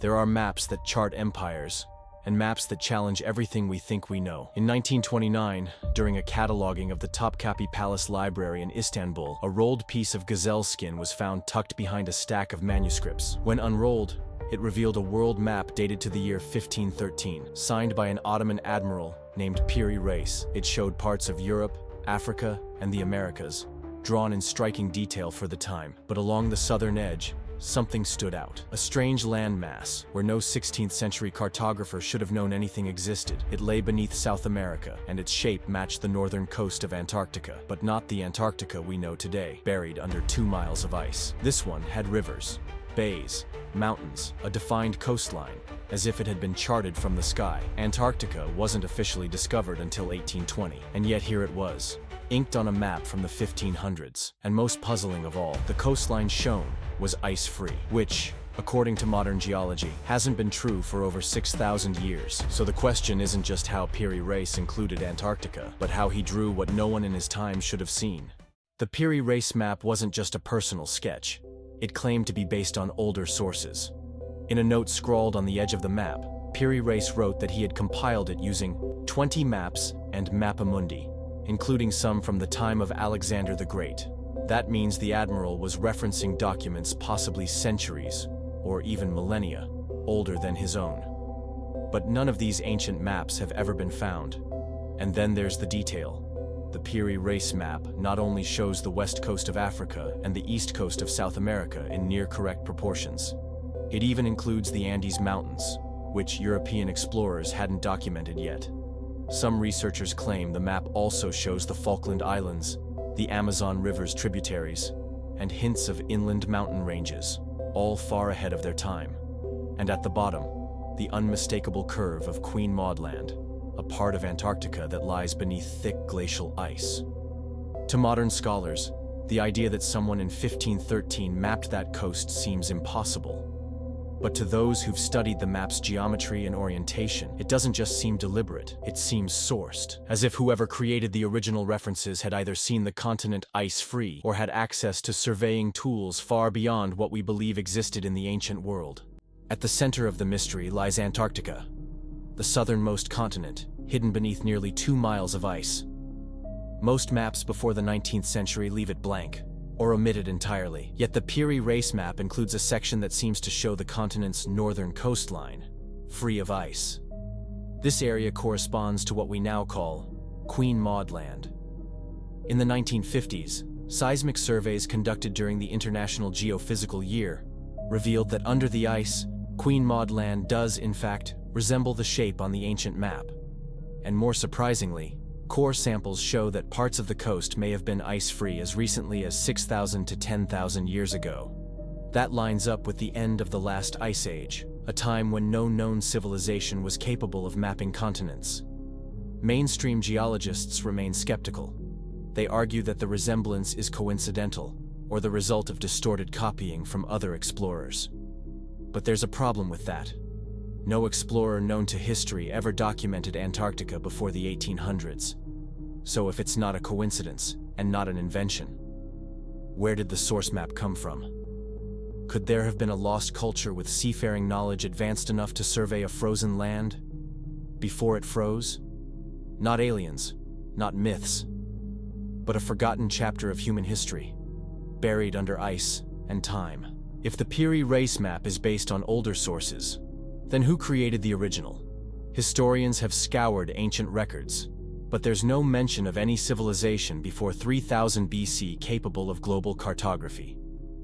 There are maps that chart empires, and maps that challenge everything we think we know. In 1929, during a cataloging of the Topkapi Palace Library in Istanbul, a rolled piece of gazelle skin was found tucked behind a stack of manuscripts. When unrolled, it revealed a world map dated to the year 1513, signed by an Ottoman admiral named Piri Reis. It showed parts of Europe, Africa, and the Americas, drawn in striking detail for the time. But along the southern edge, something stood out. A strange landmass, where no 16th century cartographer should have known anything existed. It lay beneath South America, and its shape matched the northern coast of Antarctica, but not the Antarctica we know today, buried under 2 miles of ice. This one had rivers, bays, mountains, a defined coastline, as if it had been charted from the sky. Antarctica wasn't officially discovered until 1820, and yet here it was, inked on a map from the 1500s. And most puzzling of all, the coastline shown was ice-free, which, according to modern geology, hasn't been true for over 6,000 years. So the question isn't just how Piri Reis included Antarctica, but how he drew what no one in his time should have seen. The Piri Reis map wasn't just a personal sketch. It claimed to be based on older sources. In a note scrawled on the edge of the map, Piri Reis wrote that he had compiled it using 20 maps and mappamundi, including some from the time of Alexander the Great. That means the admiral was referencing documents possibly centuries, or even millennia, older than his own. But none of these ancient maps have ever been found. And then there's the detail. The Piri Reis map not only shows the west coast of Africa and the east coast of South America in near-correct proportions. It even includes the Andes Mountains, which European explorers hadn't documented yet. Some researchers claim the map also shows the Falkland Islands, the Amazon River's tributaries, and hints of inland mountain ranges, all far ahead of their time. And at the bottom, the unmistakable curve of Queen Maud Land, a part of Antarctica that lies beneath thick glacial ice. To modern scholars, the idea that someone in 1513 mapped that coast seems impossible. But to those who've studied the map's geometry and orientation, it doesn't just seem deliberate, it seems sourced, as if whoever created the original references had either seen the continent ice-free or had access to surveying tools far beyond what we believe existed in the ancient world. At the center of the mystery lies Antarctica, the southernmost continent, hidden beneath nearly 2 miles of ice. Most maps before the 19th century leave it blank, or omit it entirely. Yet the Piri Reis map includes a section that seems to show the continent's northern coastline, free of ice. This area corresponds to what we now call Queen Maud Land. In the 1950s, seismic surveys conducted during the International Geophysical Year revealed that under the ice, Queen Maud Land does, in fact, resemble the shape on the ancient map. And more surprisingly, core samples show that parts of the coast may have been ice-free as recently as 6,000 to 10,000 years ago. That lines up with the end of the last ice age, a time when no known civilization was capable of mapping continents. Mainstream geologists remain skeptical. They argue that the resemblance is coincidental, or the result of distorted copying from other explorers. But there's a problem with that. No explorer known to history ever documented Antarctica before the 1800s. So if it's not a coincidence, and not an invention, where did the source map come from? Could there have been a lost culture with seafaring knowledge advanced enough to survey a frozen land before it froze? Not aliens, not myths, but a forgotten chapter of human history, buried under ice and time. If the Piri Reis map is based on older sources, then who created the original? Historians have scoured ancient records, but there's no mention of any civilization before 3000 BC capable of global cartography.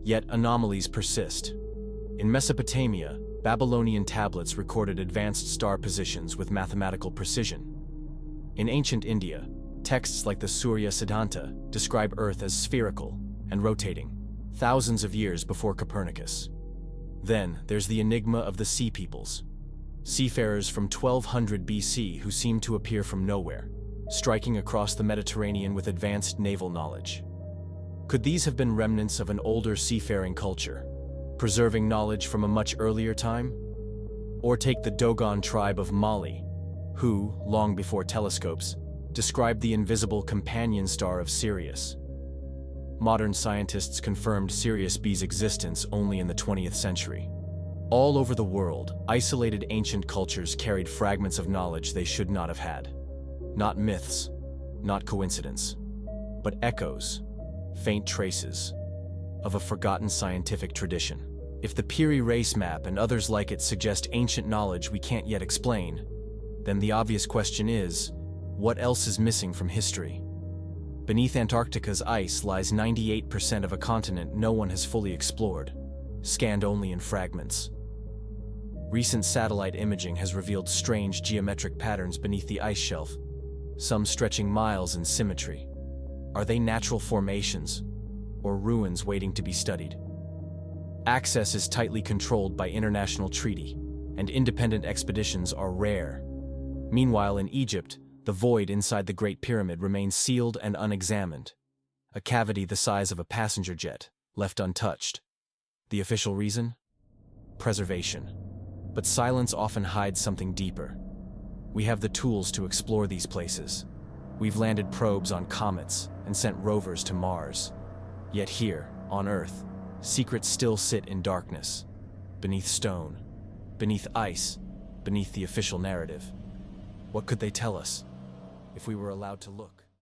Yet anomalies persist. In Mesopotamia, Babylonian tablets recorded advanced star positions with mathematical precision. In ancient India, texts like the Surya Siddhanta describe Earth as spherical and rotating, thousands of years before Copernicus. Then there's the enigma of the Sea Peoples, seafarers from 1200 BC who seem to appear from nowhere, striking across the Mediterranean with advanced naval knowledge. Could these have been remnants of an older seafaring culture, preserving knowledge from a much earlier time? Or take the Dogon tribe of Mali, who, long before telescopes, described the invisible companion star of Sirius. Modern scientists confirmed Sirius B's existence only in the 20th century. All over the world, isolated ancient cultures carried fragments of knowledge they should not have had. Not myths, not coincidence, but echoes, faint traces, of a forgotten scientific tradition. If the Piri Reis Map and others like it suggest ancient knowledge we can't yet explain, then the obvious question is, what else is missing from history? Beneath Antarctica's ice lies 98% of a continent no one has fully explored, scanned only in fragments. Recent satellite imaging has revealed strange geometric patterns beneath the ice shelf, some stretching miles in symmetry. Are they natural formations, or ruins waiting to be studied? Access is tightly controlled by international treaty, and independent expeditions are rare. Meanwhile, in Egypt, the void inside the Great Pyramid remains sealed and unexamined, a cavity the size of a passenger jet, left untouched. The official reason? Preservation. But silence often hides something deeper. We have the tools to explore these places. We've landed probes on comets and sent rovers to Mars. Yet here, on Earth, secrets still sit in darkness, beneath stone, beneath ice, beneath the official narrative. What could they tell us, if we were allowed to look?